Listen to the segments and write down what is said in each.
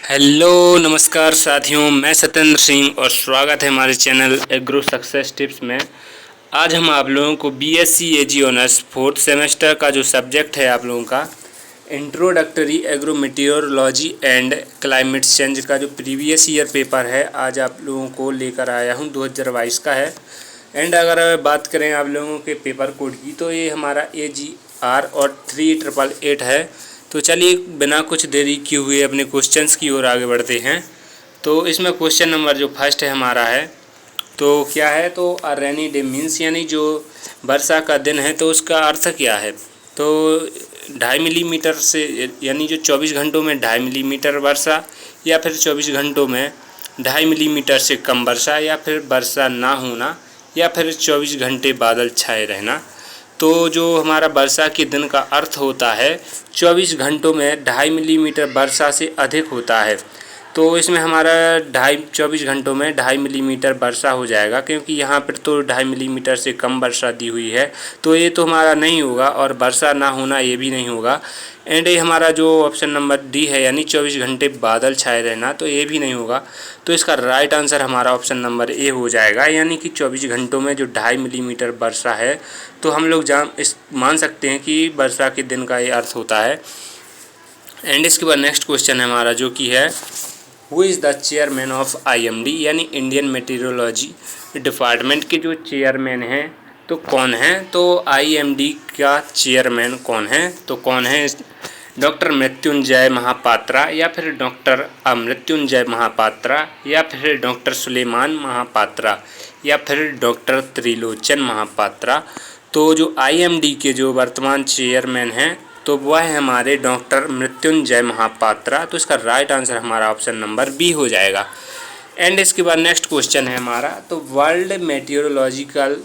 Hello नमस्कार साथियों, मैं सत्येंद्र सिंह और स्वागत है हमारे चैनल एग्रो सक्सेस टिप्स में। आज हम आप लोगों को बीएससी एजी ऑनर्स 4th सेमेस्टर का जो सब्जेक्ट है आप लोगों का introductory agro meteorology and climate change का जो प्रीवियस ईयर पेपर है आज आप लोगों को लेकर आया हूं। 2022 का है। एंड अगर बात करें आप लोगों के पेपर कोड की तो ये हमारा AGR और 3888 है। तो चलिए बिना कुछ देरी किए हुए अपने क्वेश्चंस की ओर आगे बढ़ते हैं। तो इसमें क्वेश्चन नंबर जो फर्स्ट है हमारा है तो क्या है, तो अ रेनी डे मीन्स यानी जो वर्षा का दिन है तो उसका अर्थ क्या है। तो 2.5 मिलीमीटर से यानी जो 24 घंटों में 2.5 मिलीमीटर वर्षा, या फिर 24 घंटों में 2.5 मिलीमीटर से कम वर्षा, या फिर वर्षा ना होना, या फिर 24 घंटे बादल छाए रहना। तो जो हमारा वर्षा के दिन का अर्थ होता है 24 घंटों में 2.5 मिलीमीटर वर्षा से अधिक होता है। तो इसमें हमारा 24 घंटों में 2.5 मिलीमीटर वर्षा हो जाएगा, क्योंकि यहाँ पर तो 2.5 मिलीमीटर से कम वर्षा दी हुई है तो ये तो हमारा नहीं होगा, और वर्षा ना होना ये भी नहीं होगा। एंड ये हमारा जो ऑप्शन नंबर डी है यानी 24 घंटे बादल छाए रहना, तो ये भी नहीं होगा। तो इसका राइट आंसर हमारा ऑप्शन नंबर ए हो जाएगा, यानी कि 24 घंटों में जो 2.5 मिलीमीटर वर्षा है तो हम लोग मान सकते हैं कि वर्षा के दिन का ये अर्थ होता है। एंड इसके बाद नेक्स्ट क्वेश्चन है हमारा जो कि है who is the chairman of IMD यानी इंडियन मेटीरियोलॉजी डिपार्टमेंट के जो चेयरमैन हैं तो कौन हैं। तो IMD का चेयरमैन कौन है, तो कौन है, डॉक्टर मृत्युंजय महापात्रा, या फिर डॉक्टर अमृत्युंजय महापात्रा, या फिर डॉक्टर सुलेमान महापात्रा, या फिर डॉक्टर त्रिलोचन महापात्रा। तो जो IMD के जो वर्तमान चेयरमैन हैं तो वह है हमारे डॉक्टर मृत्युंजय महापात्रा। तो इसका राइट आंसर हमारा ऑप्शन नंबर बी हो जाएगा। एंड इसके बाद नेक्स्ट क्वेश्चन है हमारा तो world meteorological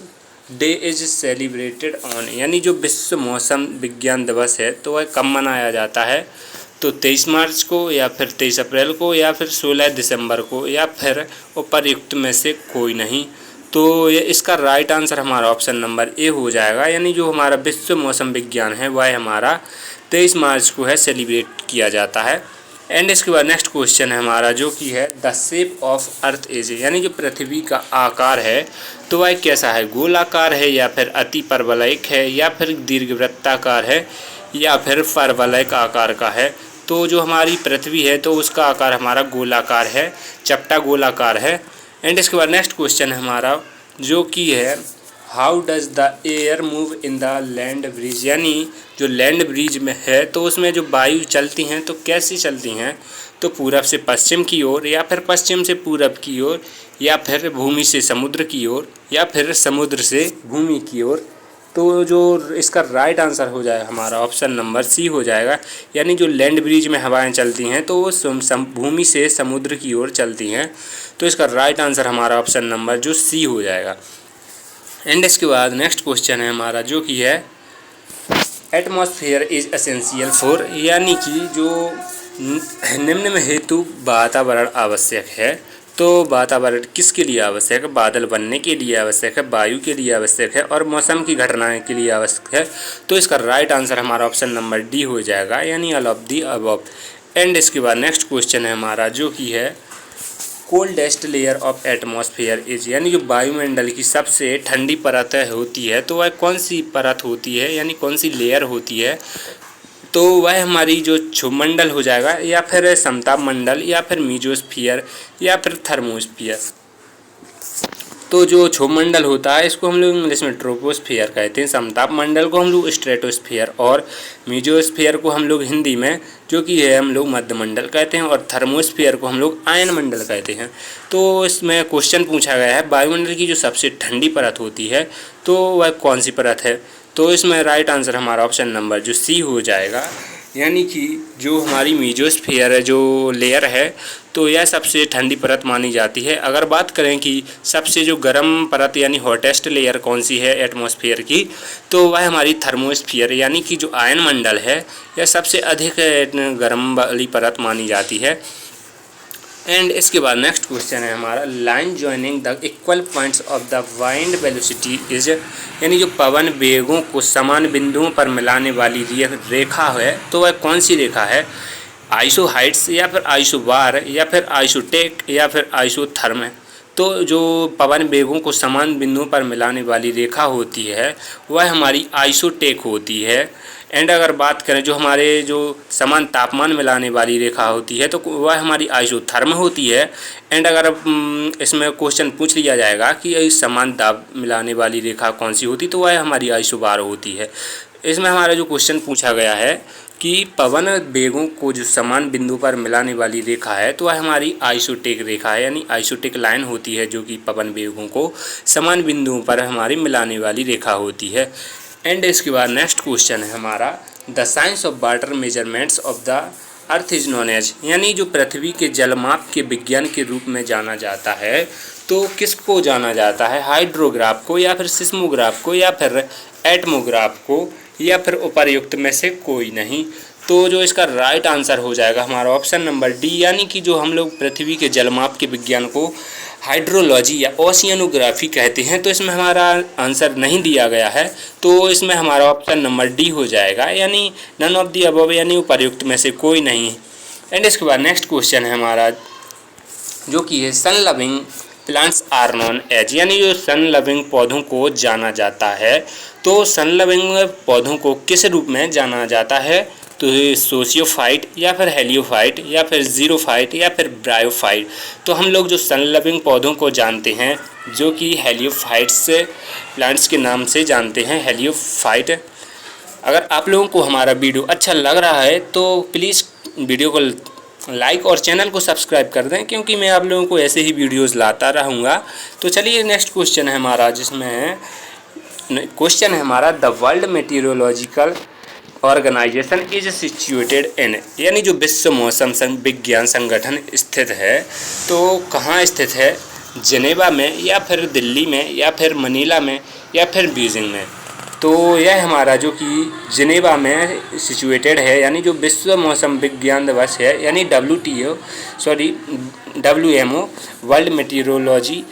day is celebrated on यानी जो विश्व मौसम विज्ञान दिवस है तो वह कब मनाया जाता है। तो 23 मार्च को, या फिर 23 अप्रैल को, या फिर 16 दिसंबर को, या फिर उपर्युक्त में से कोई नहीं। तो ये इसका राइट आंसर हमारा ऑप्शन नंबर ए हो जाएगा, यानी जो हमारा विश्व मौसम विज्ञान है वह हमारा 23 मार्च को है सेलिब्रेट किया जाता है। एंड इसके बाद नेक्स्ट क्वेश्चन है हमारा जो कि है the shape of earth is यानी जो पृथ्वी का आकार है तो वह कैसा है, गोलाकार है, या फिर अति परवलयिक है, या फिर दीर्घवृत्ताकार है, या फिर परवलयिक आकार का है। तो जो हमारी पृथ्वी है तो उसका आकार हमारा गोलाकार है, चपटा गोलाकार है। एंड इसके बाद नेक्स्ट क्वेश्चन है हमारा जो कि है how does the air move in the land bridge यानी जो लैंड ब्रिज में है तो उसमें जो वायु चलती हैं तो कैसी चलती हैं। तो पूरब से पश्चिम की ओर, या फिर पश्चिम से पूरब की ओर, या फिर भूमि से समुद्र की ओर, या फिर समुद्र से भूमि की ओर। तो जो इसका राइट आंसर हो जाएगा हमारा ऑप्शन नंबर सी हो जाएगा, यानी जो लैंड ब्रिज में हवाएं चलती हैं तो वो भूमि से समुद्र की ओर चलती हैं। तो इसका राइट आंसर हमारा ऑप्शन नंबर जो सी हो जाएगा। एंड इसके बाद नेक्स्ट क्वेश्चन है हमारा जो कि है एटमॉस्फेयर इज एसेंशियल फॉर यानी कि जो निम्न में हेतु वातावरण आवश्यक है। तो वातावरण किसके लिए आवश्यक है, बादल बनने के लिए आवश्यक है, वायु के लिए आवश्यक है, और मौसम की घटनाएं के लिए आवश्यक है। तो इसका राइट आंसर हमारा ऑप्शन नंबर डी हो जाएगा, यानी all of the above. And इसके बाद नेक्स्ट क्वेश्चन है हमारा जो कि है coldest layer of atmosphere is यानी जो वायुमंडल की सबसे ठंडी परत होती है तो वह कौन सी परत होती है, यानी कौन सी लेयर होती है। तो वह हमारी जो क्षुमंडल हो जाएगा, या फिर समताप मंडल, या फिर मीजोस्फीयर, या फिर थर्मोस्फीयर। तो जो क्षुमंडल होता है इसको हम लोग इंग्लिश में ट्रोपोस्फियर कहते हैं, समताप मंडल को हम लोग स्ट्रेटोस्फियर, और मीजोस्फियर को हम लोग हिंदी में जो कि है हम लोग मध्यमंडल कहते हैं, और थर्मोस्फियर को हम लोग आयन मंडल कहते हैं। तो इसमें क्वेश्चन पूछा गया है वायुमंडल की जो सबसे ठंडी परत होती है तो वह कौन सी परत है। तो इसमें राइट आंसर हमारा ऑप्शन नंबर जो सी हो जाएगा, यानी कि जो हमारी मीजोस्फीयर है जो लेयर है तो यह सबसे ठंडी परत मानी जाती है। अगर बात करें कि सबसे जो गर्म परत यानी हॉटेस्ट लेयर कौन सी है एटमॉस्फेयर की, तो वह हमारी थर्मोस्फीयर यानी कि जो आयन मंडल है यह सबसे अधिक गर्म वाली परत मानी जाती है। एंड इसके बाद नेक्स्ट क्वेश्चन है हमारा line joining the equal points of the wind velocity is यानी जो पवन वेगों को समान बिंदुओं पर मिलाने वाली रेखा है तो वह कौन सी रेखा है। आइसोहाइड्स या फिर आइसोबार या फिर आइसोटेक या फिर आइसोथर्म। तो जो पवन वेगों को समान बिंदुओं पर मिलाने वाली रेखा होती है वह हमारी आइसोटेक होती है। एंड अगर बात करें जो हमारे जो समान तापमान मिलाने वाली रेखा होती है तो वह हमारी आइसोथर्म होती है। एंड अगर इसमें क्वेश्चन पूछ लिया जाएगा कि समान दाब मिलाने वाली रेखा कौन सी होती तो वह हमारी आइसोबार होती है। इसमें हमारा जो क्वेश्चन पूछा गया है कि पवन वेगों को जो समान बिंदु पर मिलाने वाली रेखा है तो वह हमारी आइसोटेक रेखा है, यानी आइसोटेक लाइन होती है जो कि पवन वेगों को समान बिंदुओं पर हमारी मिलाने वाली रेखा होती है। एंड इसके बाद नेक्स्ट क्वेश्चन है हमारा the science of water measurements of the earth is known as, यानी जो पृथ्वी के जलमाप के विज्ञान के रूप में जाना जाता है तो किसको जाना जाता है, हाइड्रोग्राफ को या फिर सिस्मोग्राफ को या फिर एटमोग्राफ को या फिर उपर्युक्त में से कोई नहीं। तो जो इसका राइट आंसर हो जाएगा हमारा ऑप्शन नंबर डी, यानी कि जो हम लोग पृथ्वी के जलमाप के विज्ञान को हाइड्रोलॉजी या ओशियनोग्राफी कहते हैं। तो इसमें हमारा आंसर नहीं दिया गया है तो इसमें हमारा ऑप्शन नंबर डी हो जाएगा, यानी नन ऑफ दी अबव, यानी उपर्युक्त में से कोई नहीं। एंड इसके बाद नेक्स्ट क्वेश्चन है हमारा जो कि है sun loving plants are known as, यानी जो सन लविंग पौधों को जाना जाता है तो सन लविंग पौधों को किस रूप में जाना जाता है, तो सोशियोफाइट या फिर हेलियोफाइट या फिर जीरोफाइट या फिर ब्रायोफाइट। तो हम लोग जो सन लविंग पौधों को जानते हैं जो कि हेलियोफाइट्स प्लांट्स के नाम से जानते हैं, हेलियोफाइट। अगर आप लोगों को हमारा वीडियो अच्छा लग रहा है तो प्लीज़ वीडियो को लाइक और चैनल को सब्सक्राइब कर दें, क्योंकि मैं आप लोगों को ऐसे ही वीडियोस लाता रहूँगा। तो चलिए नेक्स्ट क्वेश्चन है हमारा, जिसमें क्वेश्चन है हमारा the world meteorological organisation is situated in, यानी जो विश्व मौसम विज्ञान संगठन स्थित है तो कहाँ स्थित है, जेनेवा में या फिर दिल्ली में या फिर मनीला में या फिर बीजिंग में। तो यह हमारा जो कि जिनेवा में सिचुएटेड है, यानी जो विश्व मौसम विज्ञान दिवस है, यानी WMO वर्ल्ड मेटीरियोलॉजी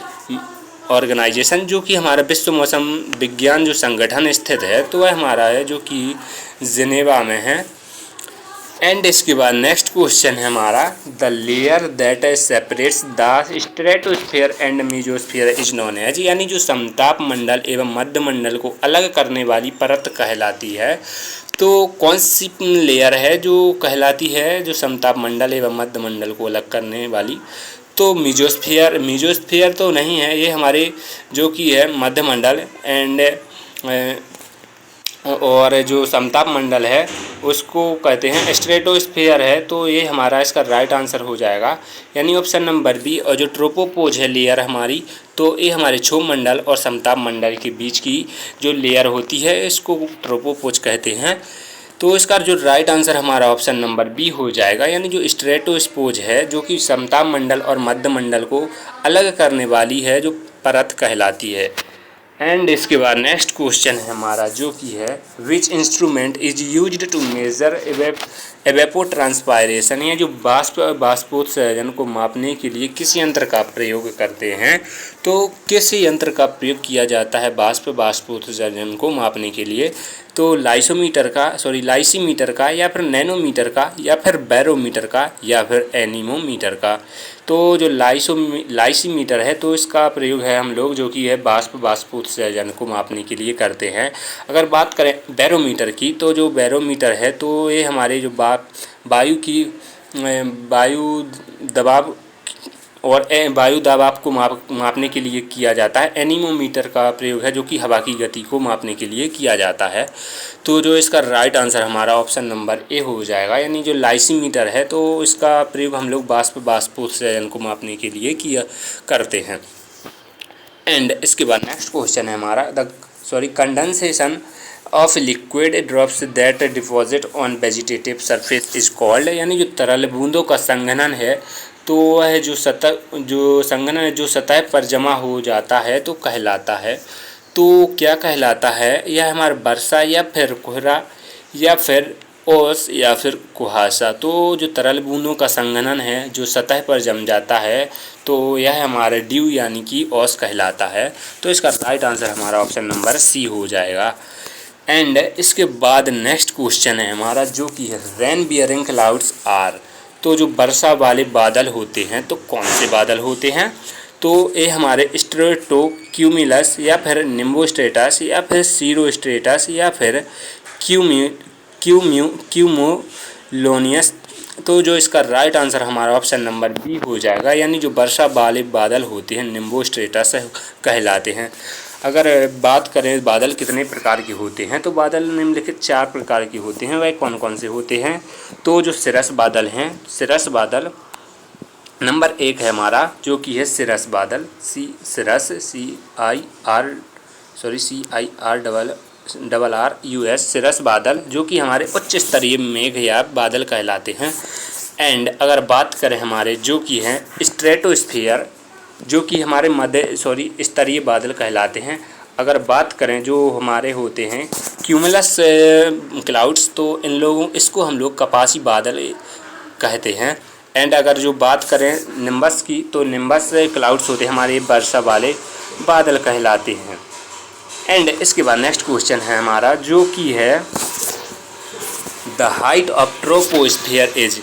ऑर्गेनाइजेशन जो कि हमारा विश्व मौसम विज्ञान जो संगठन स्थित है तो वह हमारा है जो कि जिनेवा में है। एंड इसके बाद नेक्स्ट क्वेश्चन है हमारा the layer that separates the stratosphere and mesosphere is known as, यानी जो समताप मंडल एवं मध्य मंडल को अलग करने वाली परत कहलाती है। तो कौन सी लेयर है जो कहलाती है जो समताप मंडल एवं मध्य मंडल को अलग करने वाली, तो मेसोस्फीयर तो नहीं है, ये हमारे जो कि है मध्य मंडल। एंड और जो समताप मंडल है उसको कहते हैं स्ट्रेटोस्फीयर है, तो ये हमारा इसका राइट आंसर हो जाएगा, यानी ऑप्शन नंबर बी। और जो ट्रोपोपोज है लेयर हमारी, तो ये हमारे क्षोभ मंडल और समताप मंडल के बीच की जो लेयर होती है इसको ट्रोपोपोज कहते हैं। तो इसका जो राइट आंसर हमारा ऑप्शन नंबर बी हो जाएगा, यानी जो स्ट्रेटोस्पोज है जो कि समताप मंडल और मध्य मंडल को अलग करने वाली है जो परत कहलाती है। एंड इसके बाद नेक्स्ट क्वेश्चन है हमारा जो कि है which instrument is used to measure evapotranspiration, या जो बाष्पोत्सर्जन को मापने के लिए किस यंत्र का प्रयोग करते हैं। तो किस यंत्र का प्रयोग किया जाता है बाष्पोत्सर्जन को मापने के लिए, तो लाइसीमीटर का या फिर नैनोमीटर का या फिर बैरोमीटर का या फिर एनीमोमीटर का। तो जो लाइसीमीटर है तो इसका प्रयोग है हम लोग जो कि है बाष्पोत्सर्जन को मापने के लिए करते हैं। अगर बात करें बैरोमीटर की, तो जो बैरोमीटर है तो ये हमारे जो वायु दबाव और वायु दबाव को मापने के लिए किया जाता है। एनीमोमीटर का प्रयोग है जो कि हवा की गति को मापने के लिए किया जाता है। तो जो इसका राइट आंसर हमारा ऑप्शन नंबर ए हो जाएगा, यानी जो लाइसीमीटर है तो इसका प्रयोग हम लोग बाष्पोत्सर्जन को मापने के लिए करते हैं। एंड इसके बाद नेक्स्ट क्वेश्चन है हमारा condensation of liquid drops that deposit on vegetative surface is called, यानी जो तरल बूंदों का संघनन है तो वह जो सतह पर जमा हो जाता है तो कहलाता है। तो क्या कहलाता है, यह हमारा वर्षा या फिर कोहरा या फिर ओस या फिर कुहासा। तो जो तरल बूंदों का संघनन है जो सतह पर जम जाता है तो यह हमारा ड्यू यानी कि ओस कहलाता है। तो इसका राइट आंसर हमारा ऑप्शन नंबर सी हो जाएगा। एंड इसके बाद नेक्स्ट क्वेश्चन है हमारा जो कि है रेन बियरिंग क्लाउड्स आर, तो जो वर्षा वाले बादल होते हैं तो कौन से बादल होते हैं? तो ये हमारे स्ट्रेटोक्यूमुलस या फिर निम्बोस्ट्रेटस या फिर सीरोस्ट्रेटस या फिर क्यूमुलोनियस। तो जो इसका राइट आंसर हमारा ऑप्शन नंबर बी हो जाएगा, यानी जो वर्षा वाले बादल होते हैं निम्बोस्ट्रेटस कहलाते हैं। अगर बात करें बादल कितने प्रकार के होते हैं, तो बादल निम्नलिखित 4 प्रकार के होते हैं। वह कौन कौन से होते हैं? तो जो सिरस बादल हैं, सिरस बादल नंबर 1 है हमारा, जो कि है सिरस बादल, सिरस CIRUS, सिरस बादल, जो कि हमारे उच्च स्तरीय मेघ या बादल कहलाते हैं। एंड अगर बात करें हमारे जो कि हैं स्ट्रेटोस्फीयर, जो कि हमारे स्तरीय बादल कहलाते हैं। अगर बात करें जो हमारे होते हैं क्यूमुलस क्लाउड्स, तो इसको हम लोग कपासी बादल कहते हैं। एंड अगर जो बात करें निम्बस की, तो निम्बस क्लाउड्स होते हैं हमारे वर्षा वाले बादल कहलाते हैं। एंड इसके बाद नेक्स्ट क्वेश्चन है हमारा, जो कि है the height of troposphere is,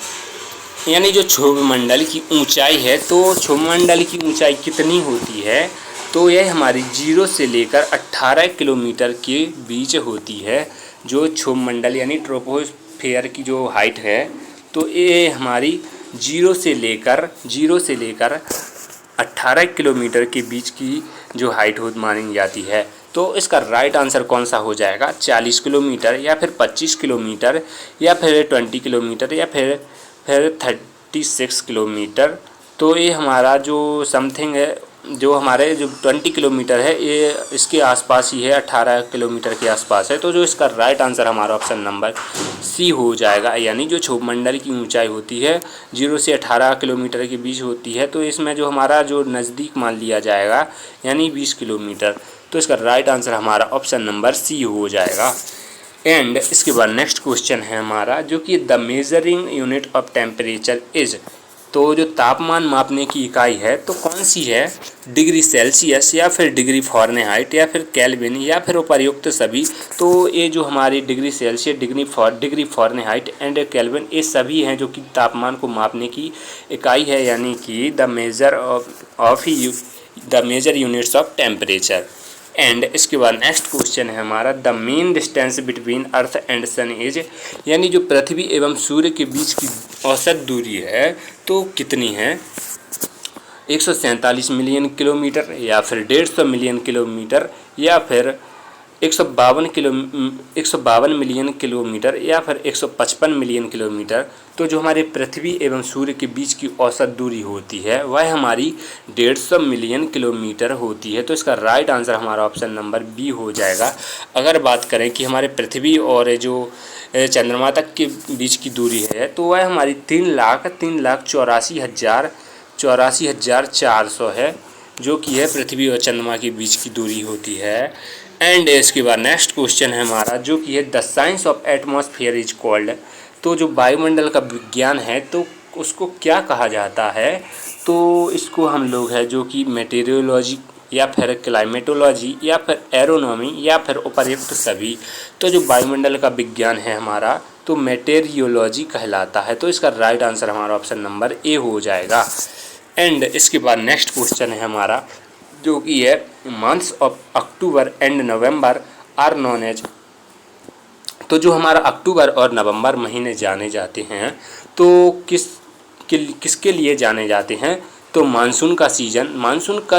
यानी जो क्षोभमंडल की ऊंचाई है, तो क्षोभमंडल की ऊंचाई कितनी होती है? तो यह हमारी 0 से लेकर 18 किलोमीटर के बीच होती है। जो क्षोभमंडल यानी ट्रोपोस्फियर की जो हाइट है, तो ये हमारी 0 से लेकर 18 किलोमीटर के बीच की जो हाइट हो मानी जाती है। तो इसका राइट आंसर कौन सा हो जाएगा? 40 किलोमीटर या फिर 25 किलोमीटर या फिर 20 किलोमीटर या फिर 36 किलोमीटर। तो ये हमारा जो समथिंग है, जो हमारे जो 20 किलोमीटर है, ये इसके आसपास ही है, 18 किलोमीटर के आसपास है। तो जो इसका राइट आंसर हमारा ऑप्शन नंबर सी हो जाएगा, यानी जो क्षोभमंडल की ऊंचाई होती है 0 से 18 किलोमीटर के बीच होती है। तो इसमें जो हमारा जो नज़दीक मान लिया जाएगा, यानी 20 किलोमीटर। तो इसका राइट आंसर हमारा ऑप्शन नंबर सी हो जाएगा। एंड इसके बाद नेक्स्ट क्वेश्चन है हमारा, जो कि the measuring unit of temperature is, तो जो तापमान मापने की इकाई है तो कौन सी है? डिग्री सेल्सियस या फिर डिग्री फ़ारेनहाइट या फिर केल्विन या फिर उपर्युक्त सभी। तो ये जो हमारी degree Celsius, degree Fahrenheit and kelvin, ये सभी हैं जो कि तापमान को मापने की इकाई है, यानी कि the major units of temperature. And इसके बाद नेक्स्ट क्वेश्चन है हमारा, the mean distance between earth and sun is, यानी जो पृथ्वी एवं सूर्य के बीच की औसत दूरी है तो कितनी है? 147 मिलियन किलोमीटर या फिर 150 मिलियन किलोमीटर या फिर 152 मिलियन किलोमीटर या फिर 155 मिलियन किलोमीटर। तो जो हमारे पृथ्वी एवं सूर्य के बीच की औसत दूरी होती है वह हमारी 150 मिलियन किलोमीटर होती है। तो इसका राइट आंसर हमारा ऑप्शन नंबर बी हो जाएगा। अगर बात करें कि हमारे पृथ्वी और जो चंद्रमा तक के बीच की दूरी है, तो वह हमारी 3,84,400 है, जो कि है पृथ्वी और चंद्रमा के बीच की दूरी होती है। एंड इसके बाद नेक्स्ट क्वेश्चन है हमारा, जो कि है the science of atmosphere is called, तो जो वायुमंडल का विज्ञान है तो उसको क्या कहा जाता है? तो इसको हम लोग है जो कि मेटेरियोलॉजी या फिर क्लाइमेटोलॉजी या फिर एरोनॉमी या फिर उपर्युक्त सभी। तो जो वायुमंडल का विज्ञान है हमारा तो मेटेरियोलॉजी कहलाता है। तो इसका राइट आंसर हमारा ऑप्शन नंबर ए हो जाएगा। एंड इसके बाद नेक्स्ट क्वेश्चन है हमारा, जो कि है months of October and November are known as, तो जो हमारा अक्टूबर और नवंबर महीने जाने जाते हैं तो किसके लिए जाने जाते हैं? तो मानसून का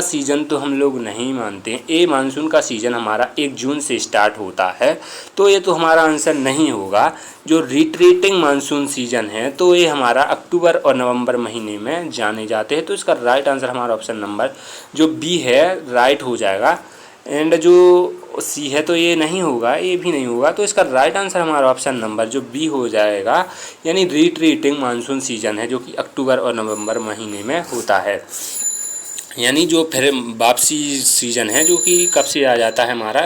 सीज़न तो हम लोग नहीं मानते हैं। ये मानसून का सीज़न हमारा 1 जून से स्टार्ट होता है, तो ये तो हमारा आंसर नहीं होगा। जो रिट्रीटिंग मानसून सीज़न है तो ये हमारा अक्टूबर और नवंबर महीने में जाने जाते हैं। तो इसका राइट आंसर हमारा ऑप्शन नंबर जो बी है राइट हो जाएगा। एंड जो सी है तो ये नहीं होगा, ये भी नहीं होगा। तो इसका राइट आंसर हमारा ऑप्शन नंबर जो बी हो जाएगा, यानी रिट्रीटिंग मानसून सीजन है जो कि अक्टूबर और नवंबर महीने में होता है। यानी जो फिर वापसी सीजन है जो कि कब से आ जाता है हमारा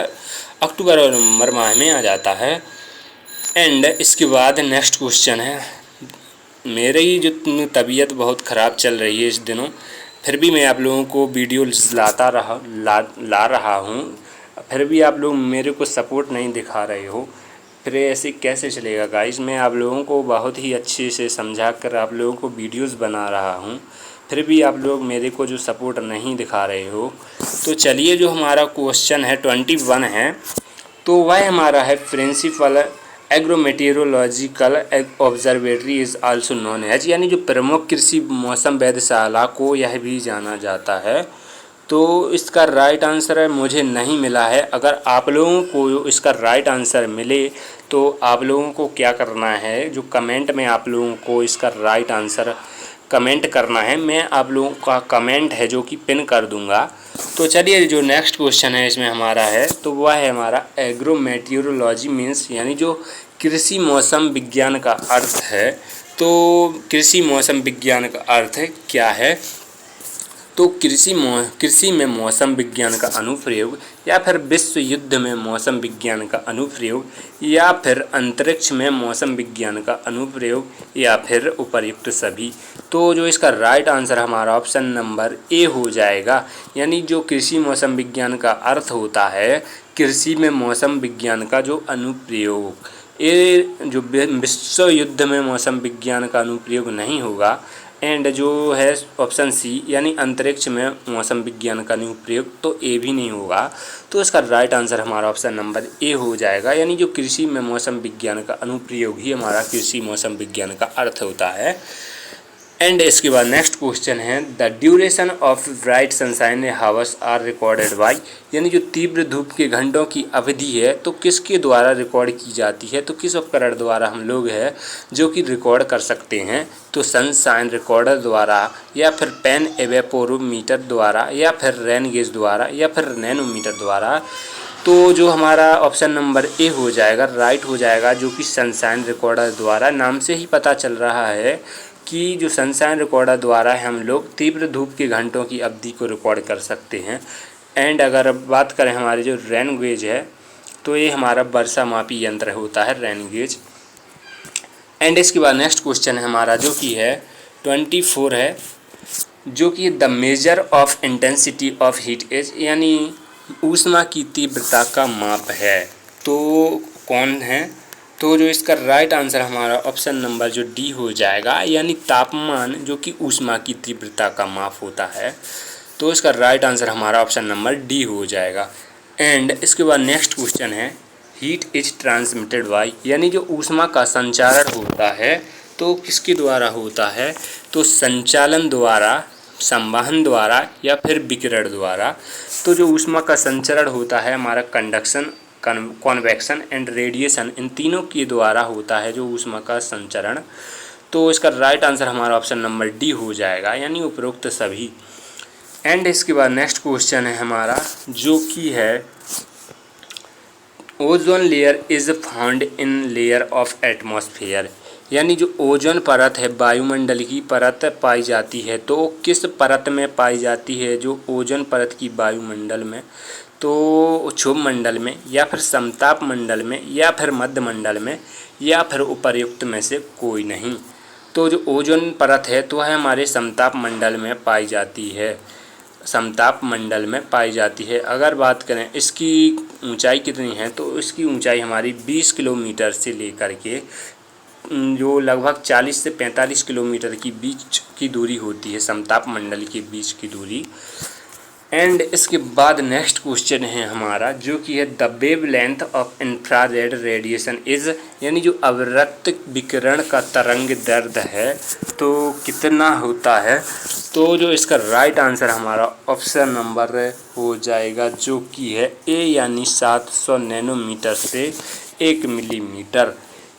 अक्टूबर और नवंबर माह में आ जाता है। एंड इसके बाद नेक्स्ट क्वेश्चन है, मेरी जो तबीयत बहुत ख़राब चल रही है इस दिनों, फिर भी मैं आप लोगों को वीडियो ला रहा हूँ, फिर भी आप लोग मेरे को सपोर्ट नहीं दिखा रहे हो। फिर ऐसे कैसे चलेगा गाइस। मैं आप लोगों को बहुत ही अच्छे से समझा कर आप लोगों को वीडियोस बना रहा हूँ, फिर भी आप लोग मेरे को जो सपोर्ट नहीं दिखा रहे हो। तो चलिए, जो हमारा क्वेश्चन है 21 है, तो वह हमारा है principal agrometeorological observatory is also known as, यानी जो प्रमुख कृषि मौसम वेधशाला को यह भी जाना जाता है। तो इसका राइट आंसर है मुझे नहीं मिला है। अगर आप लोगों को इसका राइट आंसर मिले तो आप लोगों को क्या करना है, जो कमेंट में आप लोगों को इसका राइट आंसर कमेंट करना है। मैं आप लोगों का कमेंट है जो कि पिन कर दूंगा। तो चलिए, जो नेक्स्ट क्वेश्चन है इसमें हमारा है, तो वह है हमारा एग्रोमेटियोरोलॉजी मीन्स, यानी जो कृषि मौसम विज्ञान का अर्थ है। तो कृषि मौसम विज्ञान का अर्थ क्या है, तो कृषि में मौसम विज्ञान का अनुप्रयोग, या फिर विश्व युद्ध में मौसम विज्ञान का अनुप्रयोग, या फिर अंतरिक्ष में मौसम विज्ञान का अनुप्रयोग, या फिर उपर्युक्त सभी। तो जो इसका राइट आंसर हमारा ऑप्शन नंबर ए हो जाएगा। यानी जो कृषि मौसम विज्ञान का अर्थ होता है कृषि में मौसम विज्ञान का जो अनुप्रयोग, ये जो विश्व युद्ध में मौसम विज्ञान का अनुप्रयोग नहीं होगा। एंड जो है ऑप्शन सी, यानी अंतरिक्ष में मौसम विज्ञान का अनुप्रयोग, तो ए भी नहीं होगा। तो इसका राइट आंसर हमारा ऑप्शन नंबर ए हो जाएगा। यानी जो कृषि में मौसम विज्ञान का अनुप्रयोग ही हमारा कृषि मौसम विज्ञान का अर्थ होता है। एंड इसके बाद नेक्स्ट क्वेश्चन है, the duration of bright sunshine hours are recorded by, यानी जो तीव्र धूप के घंटों की अवधि है तो किसके द्वारा रिकॉर्ड की जाती है, तो किस उपकरण द्वारा हम लोग है जो कि रिकॉर्ड कर सकते हैं। तो सनशाइन रिकॉर्डर द्वारा, या फिर पेन एवेपोरोमीटर द्वारा, या फिर रेन गेज द्वारा, या फिर नैनोमीटर द्वारा। तो जो हमारा ऑप्शन नंबर ए हो जाएगा, राइट हो जाएगा, जो कि सनशाइन रिकॉर्डर द्वारा। नाम से ही पता चल रहा है कि जो सनशाइन रिकॉर्डर द्वारा हम लोग तीव्र धूप के घंटों की अवधि को रिकॉर्ड कर सकते हैं। एंड अगर बात करें हमारे जो रेन गेज है, तो ये हमारा वर्षा मापी यंत्र होता है रेन गेज। एंड इसके बाद नेक्स्ट क्वेश्चन है हमारा जो कि है 24 है, जो कि the measure of intensity of heat is, यानी ऊष्मा की तीव्रता का माप है। तो कौन है, तो जो इसका राइट आंसर हमारा ऑप्शन नंबर जो डी हो जाएगा, यानी तापमान जो कि ऊष्मा की तीव्रता का माप होता है। तो इसका राइट आंसर हमारा ऑप्शन नंबर डी हो जाएगा। एंड इसके बाद नेक्स्ट क्वेश्चन है, हीट इज ट्रांसमिटेड बाय, यानी जो ऊष्मा का संचारण होता है तो किसके द्वारा होता है, तो संचालन द्वारा, संवहन द्वारा, या फिर विकिरण द्वारा। तो जो ऊष्मा का संचरण होता है हमारा कंडक्शन, कॉन्वेक्शन एंड रेडिएशन, इन तीनों के द्वारा होता है जो ऊष्मा का संचरण। तो इसका राइट आंसर हमारा ऑप्शन नंबर डी हो जाएगा, यानी उपरोक्त सभी। एंड इसके बाद नेक्स्ट क्वेश्चन है हमारा जो कि है, ozone layer is found in layer of atmosphere, यानी जो ओजोन परत है वायुमंडल की परत पाई जाती है। तो किस परत में पाई जाती है जो ओजोन परत की वायुमंडल में, तो क्षोभ मंडल में, या फिर समताप मंडल में, या फिर मध्य मंडल में, या फिर उपर्युक्त में से कोई नहीं। तो जो ओजोन परत है तो वह हमारे समताप मंडल में पाई जाती है, समताप मंडल में पाई जाती है। अगर बात करें इसकी ऊंचाई कितनी है, तो इसकी ऊंचाई हमारी 20 किलोमीटर से लेकर के जो लगभग 40 से 45 किलोमीटर की बीच की दूरी होती है, समताप मंडल के बीच की दूरी। एंड इसके बाद नेक्स्ट क्वेश्चन है हमारा जो कि है, the wave length of infrared radiation is, यानी जो अवरक्त विकिरण का तरंग दैर्ध्य है तो कितना होता है। तो जो इसका राइट आंसर हमारा ऑप्शन नंबर हो जाएगा जो कि है ए, यानी 700 नैनोमीटर से 1 मिलीमीटर।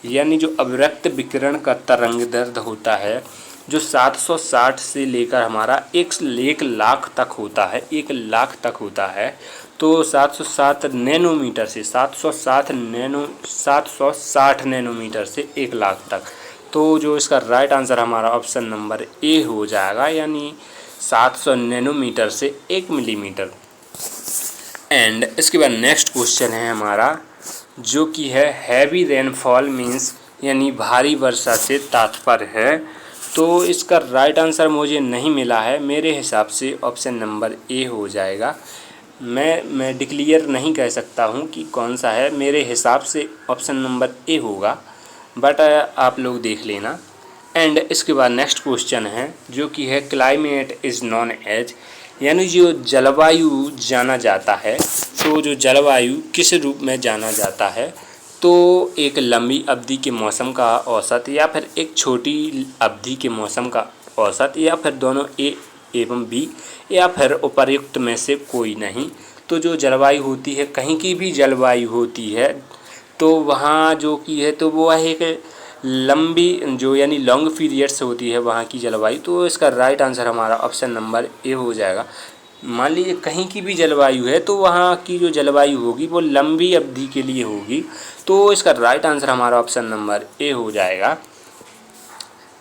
यानी जो अवरक्त विकिरण का तरंग दैर्ध्य होता है जो 760 से लेकर हमारा 1 लाख तक होता है, 1 लाख तक होता है। तो 760 नैनोमीटर से 760 नैनोमीटर से 1 लाख तक। तो जो इसका राइट आंसर हमारा ऑप्शन नंबर ए हो जाएगा, यानी 700 नैनोमीटर से 1 मिलीमीटर। एंड इसके बाद नेक्स्ट क्वेश्चन है हमारा जो कि है, हैवी रेनफॉल मीन्स, यानी भारी वर्षा से तात्पर्य है। तो इसका राइट आंसर मुझे नहीं मिला है, मेरे हिसाब से ऑप्शन नंबर ए हो जाएगा। मैं डिक्लेयर नहीं कह सकता हूँ कि कौन सा है। मेरे हिसाब से ऑप्शन नंबर ए होगा, बट आप लोग देख लेना। एंड इसके बाद नेक्स्ट क्वेश्चन है जो कि है क्लाइमेट इज़ नॉन एज, यानी जो जलवायु जाना जाता है, तो जो जलवायु किस रूप में जाना जाता है, तो एक लंबी अवधि के मौसम का औसत, या फिर एक छोटी अवधि के मौसम का औसत, या फिर दोनों ए एवं बी, या फिर उपर्युक्त में से कोई नहीं। तो जो जलवायु होती है, कहीं की भी जलवायु होती है, तो वहाँ जो की है तो वो है एक लंबी जो यानी लॉन्ग पीरियड्स होती है वहाँ की जलवायु। तो इसका राइट आंसर हमारा ऑप्शन नंबर ए हो जाएगा। मान लीजिए कहीं की भी जलवायु है तो वहाँ की जो जलवायु होगी वो लंबी अवधि के लिए होगी, तो इसका राइट आंसर हमारा ऑप्शन नंबर ए हो जाएगा।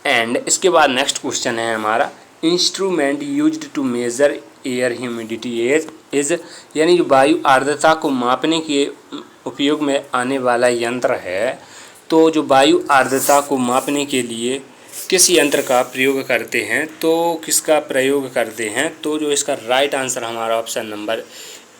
एंड इसके बाद नेक्स्ट क्वेश्चन है हमारा instrument used to measure air humidity is, यानी जो वायु आर्द्रता को मापने के उपयोग में आने वाला यंत्र है। तो जो वायु आर्द्रता को मापने के लिए किस यंत्र का प्रयोग करते हैं, तो किसका प्रयोग करते हैं, तो जो इसका राइट आंसर हमारा ऑप्शन नंबर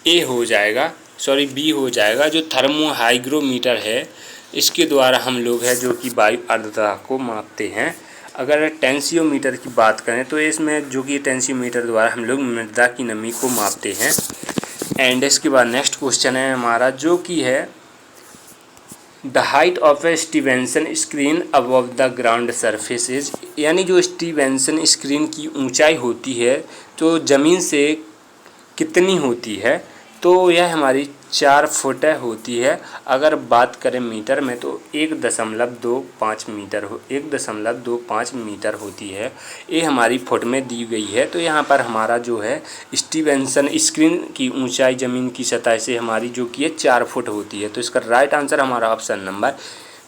ए हो जाएगा, सॉरी बी हो जाएगा। जो थर्मो हाइग्रोमीटर है, इसके द्वारा हम लोग है जो कि वायु आर्द्रता को मापते हैं। अगर टेंसियोमीटर की बात करें तो इसमें जो कि टेंसियोमीटर द्वारा हम लोग मृदा की नमी को मापते हैं। एंड इसके बाद नेक्स्ट क्वेश्चन है हमारा जो कि है the height of A Stevenson screen above the ground surface is, यानी जो स्टीवेंसन स्क्रीन की ऊंचाई होती है तो ज़मीन से कितनी होती है, तो यह हमारी 4 फुट होती है। अगर बात करें मीटर में तो 1.25 मीटर 1.25 मीटर होती है। ये हमारी फुट में दी गई है। तो यहाँ पर हमारा जो है स्टीवेंसन स्क्रीन की ऊंचाई ज़मीन की सतह से हमारी जो कि है 4 फुट होती है। तो इसका राइट आंसर हमारा ऑप्शन नंबर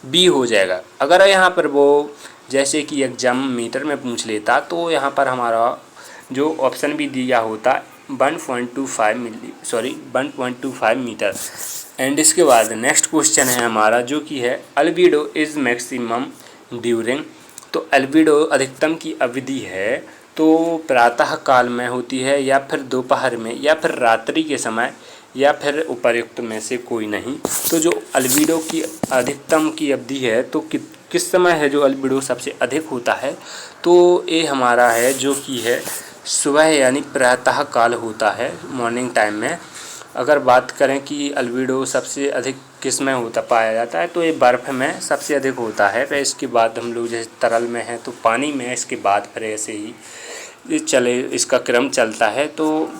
बी हो जाएगा। अगर यहाँ पर वो जैसे कि एग्जाम मीटर में पूछ लेता तो यहाँ पर हमारा जो ऑप्शन भी दिया होता 1.25 मीटर। एंड इसके बाद नेक्स्ट क्वेश्चन है हमारा जो कि है अल्बिडो इज़ मैक्सिमम ड्यूरिंग, तो अल्बिडो अधिकतम की अवधि है तो प्रातः काल में होती है, या फिर दोपहर में, या फिर रात्रि के समय, या फिर उपर्युक्त में से कोई नहीं। तो जो अल्बिडो की अधिकतम की अवधि है तो किस समय है जो अल्बिडो सबसे अधिक होता है, तो ये हमारा है जो कि है सुबह यानी प्रातः काल होता है, मॉर्निंग टाइम में। अगर बात करें कि अल्बिडो सबसे अधिक किस में होता पाया जाता है, तो ये बर्फ़ में सबसे अधिक होता है। फिर इसके बाद हम लोग जैसे तरल में हैं तो पानी में, इसके बाद फिर ऐसे ही चले इसका क्रम चलता है। तो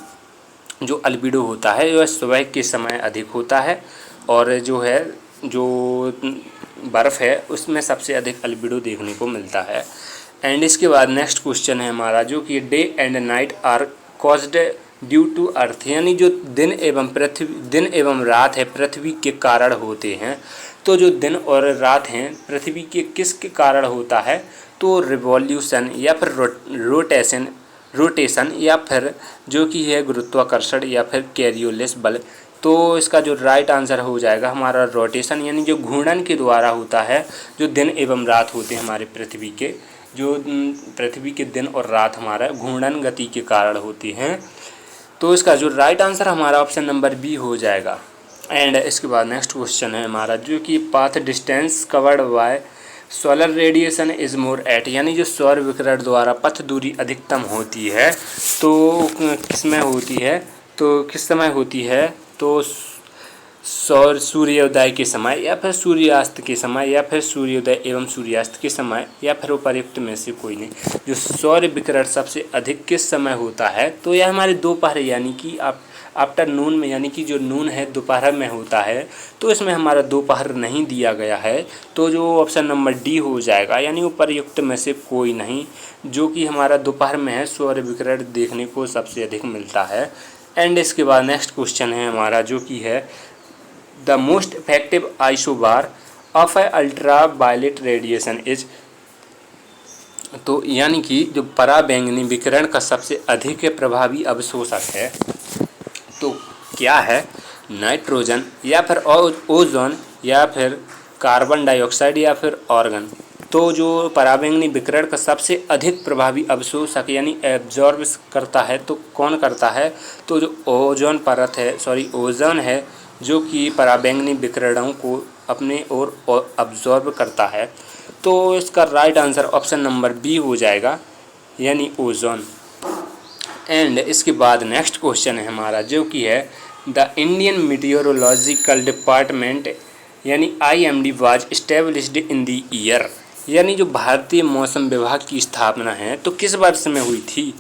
जो अल्बिडो होता है वह सुबह के समय अधिक होता है, और जो है जो बर्फ़ है उसमें सबसे अधिक अल्बिडो देखने को मिलता है। एंड इसके बाद नेक्स्ट क्वेश्चन है हमारा जो कि day and night are caused due to earth, यानी जो दिन एवं रात है पृथ्वी के कारण होते हैं। तो जो दिन और रात हैं पृथ्वी के किसके कारण होता है, तो रिवॉल्यूशन, या फिर रोटेशन, या फिर जो कि है गुरुत्वाकर्षण, या फिर कैरियोलिस बल। तो इसका जो राइट आंसर हो जाएगा हमारा रोटेशन, यानी जो घूर्णन के द्वारा होता है। जो दिन एवं रात होते हैं हमारे पृथ्वी के, जो पृथ्वी के दिन और रात हमारा घूर्णन गति के कारण होती हैं। तो इसका जो राइट आंसर हमारा ऑप्शन नंबर बी हो जाएगा। एंड इसके बाद नेक्स्ट क्वेश्चन है हमारा जो कि path distance covered by solar radiation is more at, यानी जो सौर विकिरण द्वारा पथ दूरी अधिकतम होती है तो किस में होती है, तो किस समय होती है, तो सूर्योदय के समय, या फिर सूर्यास्त के समय, या फिर सूर्योदय एवं सूर्यास्त के समय, या फिर उपर्युक्त में से कोई नहीं। जो सौर विकिरण सबसे अधिक किस समय होता है, तो यह हमारे दोपहर यानी कि आफ्टरनून में, यानी कि जो नून है दोपहर में होता है। तो इसमें हमारा दोपहर नहीं दिया गया है, तो जो ऑप्शन नंबर डी हो जाएगा, यानी उपर्युक्त में से कोई नहीं। जो कि हमारा दोपहर में है सौर विकिरण देखने को सबसे अधिक मिलता है। एंड इसके बाद नेक्स्ट क्वेश्चन है हमारा जो कि है the most effective isobar of a ultraviolet radiation is, तो यानी कि जो पराबैंगनी विकिरण का सबसे अधिक प्रभावी अवशोषक है तो क्या है, नाइट्रोजन, या फिर ओजोन, या फिर कार्बन डाइऑक्साइड, या फिर ऑर्गन। तो जो पराबैंगनी विकिरण का सबसे अधिक प्रभावी अवशोषक यानी एब्जॉर्ब करता है तो कौन करता है, तो जो ओजोन परत है, ओजोन है, जो कि पराबैंगनी विकिरणों को अपने ओर अब्जॉर्ब करता है। तो इसका right answer option number B हो जाएगा, यानी ओजोन। एंड इसके बाद नेक्स्ट क्वेश्चन है हमारा, जो कि है द इंडियन मीटियोरोलॉजिकल डिपार्टमेंट यानी IMD was established in the year, यानी जो भारतीय मौसम विभाग की स्थापना है तो किस वर्ष में हुई थी।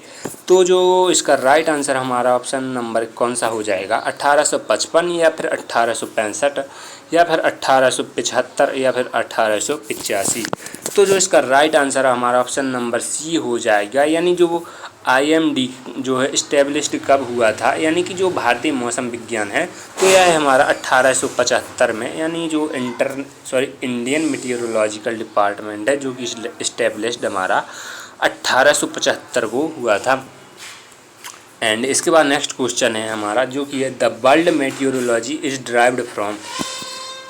तो जो इसका राइट आंसर हमारा ऑप्शन नंबर कौन सा हो जाएगा, 1855 या फिर 1865 या फिर 1875 या फिर 1885। तो जो इसका राइट आंसर हमारा ऑप्शन नंबर सी हो जाएगा, यानी जो IMD जो है इस्टेब्लिश्ड कब हुआ था, यानी कि जो भारतीय मौसम विज्ञान है तो यह है हमारा 1875 में, यानी जो इंडियन मीटियोरोलॉजिकल डिपार्टमेंट है जो कि इस्टेब्लिश्ड हमारा 1875 को हुआ था। एंड इसके बाद नेक्स्ट क्वेश्चन है हमारा, जो कि है the world meteorology is derived from,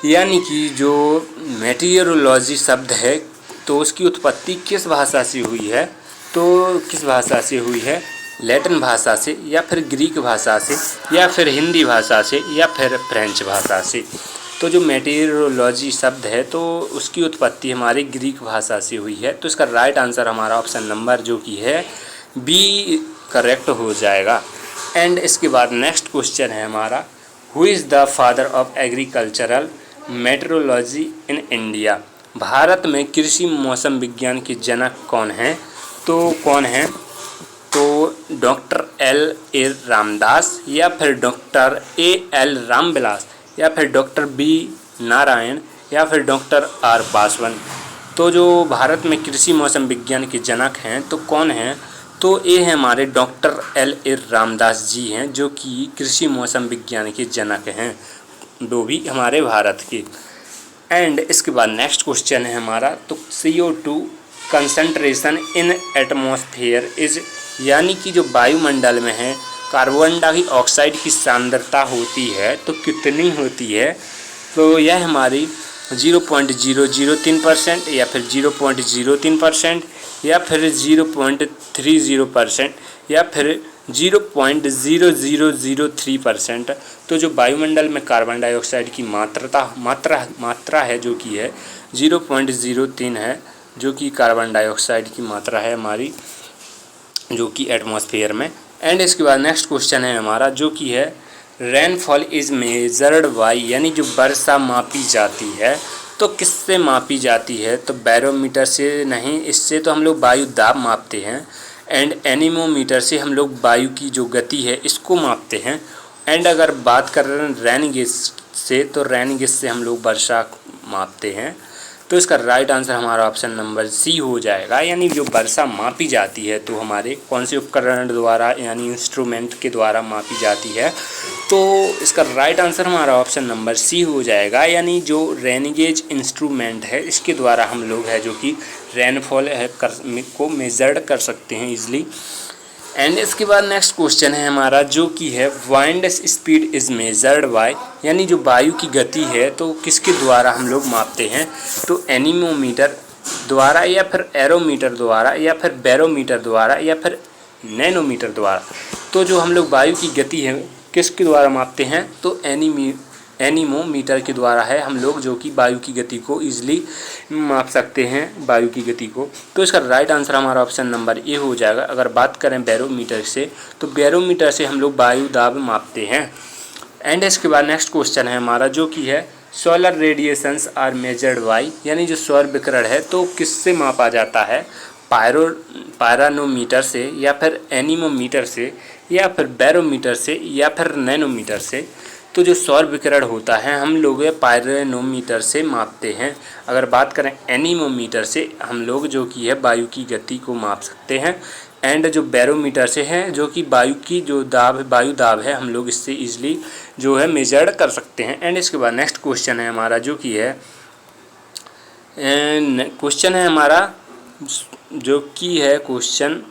यानी कि जो मेटियोरोलॉजी शब्द है तो उसकी उत्पत्ति किस भाषा से हुई है, तो किस भाषा से हुई है, लैटिन भाषा से या फिर ग्रीक भाषा से या फिर हिंदी भाषा से या फिर फ्रेंच भाषा से। तो जो मेटीरियोलॉजी शब्द है तो उसकी उत्पत्ति हमारी ग्रीक भाषा से हुई है। तो इसका राइट आंसर हमारा ऑप्शन नंबर जो कि है बी करेक्ट हो जाएगा। एंड इसके बाद नेक्स्ट क्वेश्चन है हमारा, who is the father of agricultural metrology in India, Bharat में कृषि मौसम विज्ञान के जनक कौन हैं, तो कौन हैं, तो डॉक्टर L.A. रामदास या फिर डॉक्टर A.L. रामविलास या फिर डॉक्टर B. नारायण या फिर डॉक्टर R. बासवन। तो जो भारत में कृषि मौसम विज्ञान के जनक हैं तो कौन हैं, तो ये हैं हमारे डॉक्टर L.A. रामदास जी हैं, जो कि कृषि मौसम विज्ञान के जनक हैं, वो भी हमारे भारत के। एंड इसके बाद नेक्स्ट क्वेश्चन है हमारा, तो CO2 concentration in atmosphere is, यानी कि जो वायुमंडल में है कार्बन डाइऑक्साइड की सांद्रता होती है तो कितनी होती है, तो यह हमारी 0.003% या फिर 0.03% या फिर 0.30% या फिर 0.0003%। तो जो वायुमंडल में कार्बन डाइऑक्साइड की मात्रा है जो कि है 0.03 है, जो कि कार्बन डाइऑक्साइड की मात्रा है हमारी जो कि एटमॉस्फेयर में। एंड इसके बाद नेक्स्ट क्वेश्चन है हमारा, जो कि है रेनफॉल इज़ मेजर्ड बाय, यानी जो वर्षा मापी जाती है तो किससे मापी जाती है, तो बैरोमीटर से नहीं, इससे तो हम लोग वायु दाब मापते हैं। एंड एनीमोमीटर से हम लोग वायु की जो गति है इसको मापते हैं। एंड अगर बात कर रहे हैं रैन गेज से, तो रैन गेज से हम लोग वर्षा मापते हैं। तो इसका राइट आंसर हमारा ऑप्शन नंबर सी हो जाएगा, यानी जो वर्षा मापी जाती है तो हमारे कौन से उपकरण द्वारा यानी इंस्ट्रूमेंट के द्वारा मापी जाती है। तो इसका राइट आंसर हमारा ऑप्शन नंबर सी हो जाएगा, यानी जो रेनगेज इंस्ट्रूमेंट है इसके द्वारा हम लोग है जो कि रेनफॉल है को मेजर्ड कर सकते हैं ईजिली। एंड इसके बाद नेक्स्ट क्वेश्चन है हमारा, जो कि है wind speed is measured by, यानी जो वायु की गति है तो किसके द्वारा हम लोग मापते हैं, तो एनीमोमीटर द्वारा या फिर एरोमीटर द्वारा या फिर बैरोमीटर द्वारा या फिर नैनोमीटर द्वारा। तो जो हम लोग वायु की गति है किसके द्वारा मापते हैं, तो एनीमोमीटर के द्वारा है हम लोग जो कि वायु की गति को ईजिली माप सकते हैं, वायु की गति को। तो इसका राइट आंसर हमारा ऑप्शन नंबर ए हो जाएगा। अगर बात करें बैरोमीटर से, तो बैरोमीटर से हम लोग वायु दाब मापते हैं। एंड इसके बाद नेक्स्ट क्वेश्चन है हमारा, जो कि है solar radiations are measured by, यानी जो सौर विकिरण है तो किससे मापा जाता है, पायरोनोमीटर से या फिर एनीमोमीटर से या फिर बैरोमीटर से या फिर नैनोमीटर से। तो जो सौर विकिरण होता है हम लोग पायरोनोमीटर से मापते हैं। अगर बात करें एनीमोमीटर से, हम लोग जो कि है वायु की गति को माप सकते हैं। एंड जो बैरोमीटर से है जो कि वायु की जो वायु दाब है हम लोग इससे ईजिली जो है मेजर्ड कर सकते हैं। एंड इसके बाद नेक्स्ट क्वेश्चन है हमारा, जो कि है क्वेश्चन है हमारा जो कि है question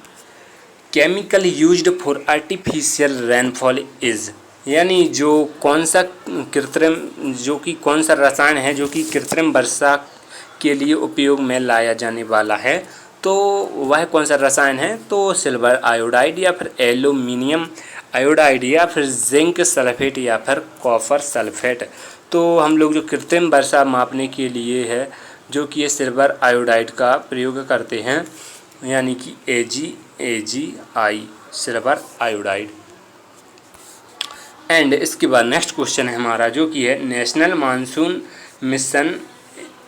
chemical used for artificial rainfall is, यानी जो कौन सा कृत्रिम जो कि कौन सा रसायन है जो कि कृत्रिम वर्षा के लिए उपयोग में लाया जाने वाला है, तो वह कौन सा रसायन है? तो सिल्वर आयोडाइड या फिर एल्यूमिनियम आयोडाइड या फिर जिंक सल्फेट या फिर कॉपर सल्फेट। तो हम लोग जो कृत्रिम वर्षा मापने के लिए है जो कि ये सिल्वर आयोडाइड का प्रयोग करते हैं, यानी कि AgAgI सिल्वर आयोडाइड। एंड इसके बाद नेक्स्ट क्वेश्चन है हमारा जो कि है नेशनल मानसून मिशन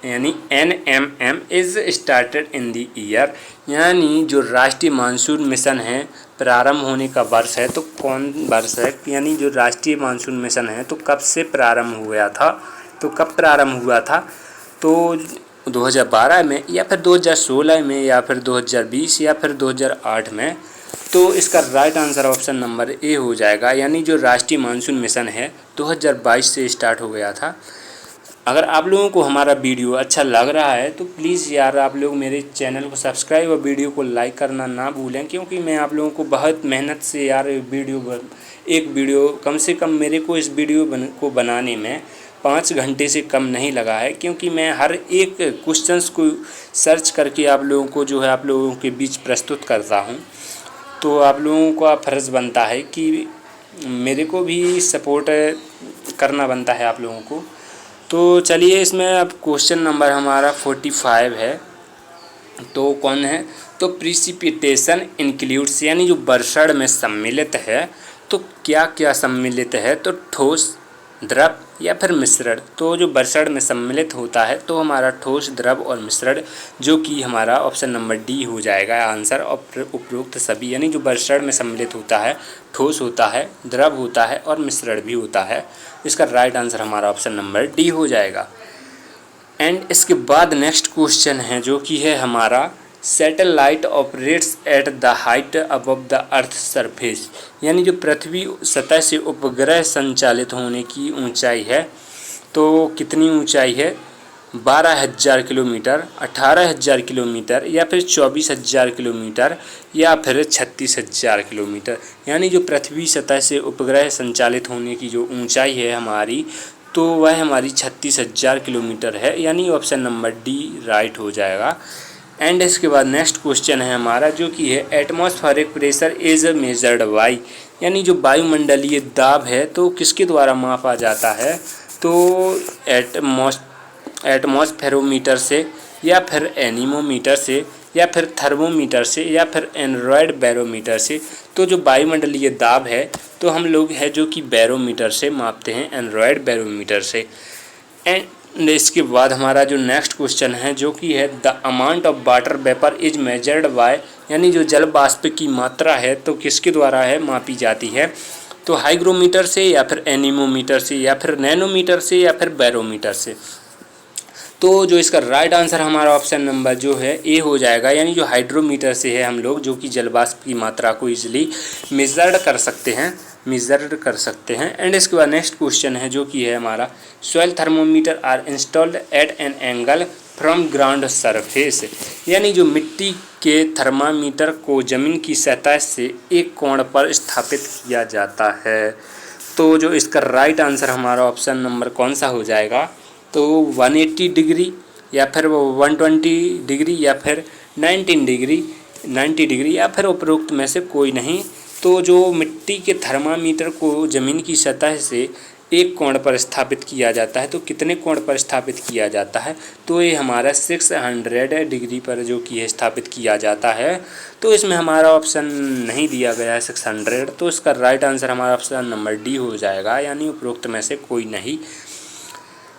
यानी NMM is started in the year, यानी जो राष्ट्रीय मानसून मिशन है प्रारंभ होने का वर्ष है, तो कौन वर्ष है? यानी जो राष्ट्रीय मानसून मिशन है तो कब से प्रारंभ हुआ था? तो कब प्रारंभ हुआ था? तो 2012 में या फिर 2016 में या फिर 2020 या फिर 2008 में। तो इसका right answer option number A हो जाएगा, यानी जो राष्ट्रीय मानसून मिशन है 2022 से स्टार्ट हो गया था। अगर आप लोगों को हमारा वीडियो अच्छा लग रहा है तो प्लीज़ यार आप लोग मेरे चैनल को सब्सक्राइब और वीडियो को लाइक करना ना भूलें, क्योंकि मैं आप लोगों को बहुत मेहनत से यार एक वीडियो कम से कम मेरे को इस वीडियो को बनाने में 5 घंटे से कम नहीं लगा है, क्योंकि मैं हर एक क्वेश्चंस को सर्च करके आप लोगों को जो है आप लोगों के बीच प्रस्तुत करता हूँ। तो आप लोगों का फ़र्ज़ बनता है कि मेरे को भी सपोर्ट करना बनता है आप लोगों को। तो चलिए इसमें अब क्वेश्चन नंबर हमारा 45 है। तो कौन है? तो प्रिसिपिटेशन इंक्लूड्स, यानी जो वर्षण में सम्मिलित है तो क्या क्या सम्मिलित है? तो ठोस, द्रव या फिर मिश्रण। तो जो वर्षण में सम्मिलित होता है तो हमारा ठोस, द्रव और मिश्रण, जो कि हमारा ऑप्शन नंबर डी हो जाएगा आंसर। उपरोक्त सभी, यानी जो वर्षण में सम्मिलित होता है ठोस होता है, द्रव होता है और मिश्रण भी होता है। इसका राइट आंसर हमारा ऑप्शन नंबर डी हो जाएगा। एंड इसके बाद नेक्स्ट क्वेश्चन है जो कि है हमारा satellite operates at the height above the earth surface, यानी जो पृथ्वी सतह से उपग्रह संचालित होने की ऊंचाई है तो कितनी ऊंचाई है? 12,000 किलोमीटर, 18,000 किलोमीटर या फिर 24,000 किलोमीटर या फिर 36,000 किलोमीटर। यानी जो पृथ्वी सतह से उपग्रह संचालित होने की जो ऊंचाई है हमारी, तो वह हमारी 36,000 किलोमीटर है, यानी ऑप्शन नंबर डी राइट हो जाएगा। एंड इसके बाद नेक्स्ट क्वेश्चन है हमारा जो कि है atmospheric pressure is measured by, यानी जो वायुमंडलीय दाब है तो किसके द्वारा मापा जाता है? तो एटमॉस्फेरोमीटर से या फिर एनीमोमीटर से या फिर थर्मोमीटर से या फिर एंड्रॉयड बैरोमीटर से। तो जो वायुमंडलीय दाब है तो हम लोग है जो कि बैरोमीटर से मापते हैं, एंड्रॉयड बैरोमीटर से। एंड इसके बाद हमारा जो नेक्स्ट क्वेश्चन है जो कि है the amount of water vapour is measured by, यानी जो जल वाष्प की मात्रा है तो किसके द्वारा है मापी जाती है? तो हाइग्रोमीटर से या फिर एनीमोमीटर से या फिर नैनोमीटर से या फिर बैरोमीटर से। तो जो इसका राइट आंसर हमारा ऑप्शन नंबर जो है ए हो जाएगा, यानी जो हाइड्रोमीटर से है हम लोग जो कि जल वाष्प की मात्रा को इजीली मेजर्ड कर सकते हैं। एंड इसके बाद नेक्स्ट क्वेश्चन है जो कि है हमारा soil thermometer are installed at an angle from ground surface, यानी जो मिट्टी के थर्मामीटर को ज़मीन की सतह से एक कोण पर स्थापित किया जाता है। तो जो इसका राइट आंसर हमारा ऑप्शन नंबर कौन सा हो जाएगा? तो 180 डिग्री या फिर 120 डिग्री या फिर 90 डिग्री या फिर उपरोक्त में से कोई नहीं। तो जो मिट्टी के थर्मामीटर को ज़मीन की सतह से एक कोण पर स्थापित किया जाता है, तो कितने कोण पर स्थापित किया जाता है? तो ये हमारा 600 डिग्री पर जो कि है स्थापित किया जाता है। तो इसमें हमारा ऑप्शन नहीं दिया गया है 600, तो इसका राइट आंसर हमारा ऑप्शन नंबर डी हो जाएगा, यानी उपरोक्त में से कोई नहीं।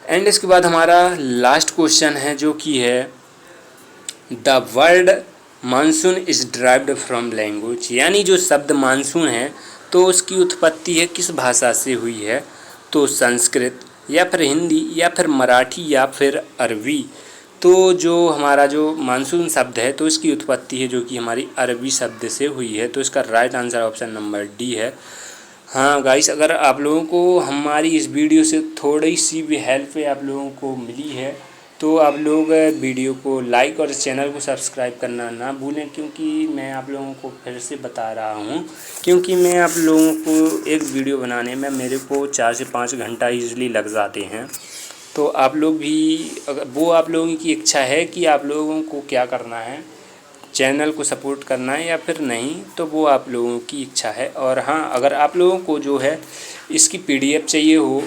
एंड इसके बाद हमारा लास्ट क्वेश्चन है जो कि है the word monsoon is derived from language, यानी जो शब्द मानसून है तो उसकी उत्पत्ति है किस भाषा से हुई है? तो संस्कृत या फिर हिंदी या फिर मराठी या फिर अरबी। तो जो हमारा जो मानसून शब्द है तो इसकी उत्पत्ति है जो कि हमारी अरबी शब्द से हुई है। तो इसका right answer option number D है। हाँ गाइस, अगर आप लोगों को हमारी इस वीडियो से थोड़ी सी भी हेल्प आप लोगों को मिली है तो आप लोग वीडियो को लाइक और चैनल को सब्सक्राइब करना ना भूलें, क्योंकि मैं आप लोगों को फिर से बता रहा हूँ, क्योंकि मैं आप लोगों को एक वीडियो बनाने में मेरे को 4 से 5 घंटा ईज़िली लग जाते हैं। तो आप लोग भी, अगर वो आप लोगों की इच्छा है कि आप लोगों को क्या करना है, चैनल को सपोर्ट करना है या फिर नहीं, तो वो आप लोगों की इच्छा है। और हाँ, अगर आप लोगों को जो है इसकी पीडीएफ चाहिए हो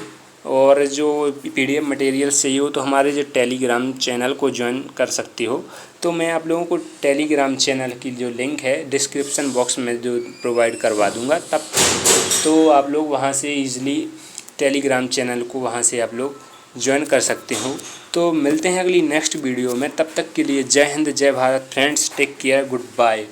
और जो पीडीएफ मटेरियल्स चाहिए हो, तो हमारे जो टेलीग्राम चैनल को ज्वाइन कर सकते हो। तो मैं आप लोगों को टेलीग्राम चैनल की जो लिंक है डिस्क्रिप्शन बॉक्स में जो प्रोवाइड करवा दूँगा, तब तो आप लोग वहाँ से ईज़िली टेलीग्राम चैनल को वहाँ से आप लोग ज्वाइन कर सकते हो। तो मिलते हैं अगली नेक्स्ट वीडियो में, तब तक के लिए जय हिंद जय Bharat friends, take care, good bye.